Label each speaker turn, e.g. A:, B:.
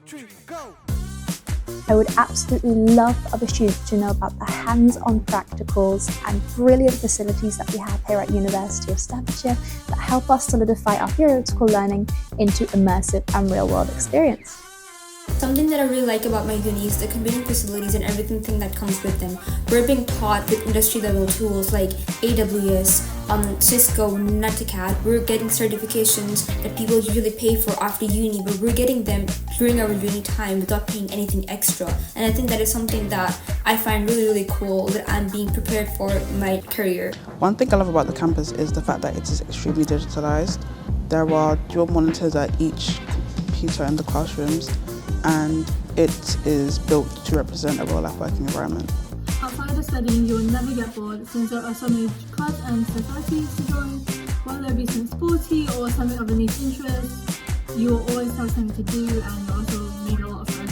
A: 2, go!
B: I would absolutely love other students to know about the hands-on practicals and brilliant facilities that we have here at University of Staffordshire that help us solidify our theoretical learning into immersive and real-world experience.
C: Something that I really like about my uni is the computing facilities and everything that comes with them. We're being taught with industry-level tools like AWS, Cisco, Netcad. We're getting certifications that people usually pay for after uni, but we're getting them during our uni time without paying anything extra. And I think that is something that I find really, really cool, that I'm being prepared for my career.
D: One thing I love about the campus is the fact that it is extremely digitalized. There are dual monitors at each computer in the classrooms, and it is built to represent a real-life working environment.
E: Outside of studying, you'll never get bored since there are so many clubs and societies to join. Whether it be something sporty or something of a niche interest, you will always have something to do and you also meet a lot of friends.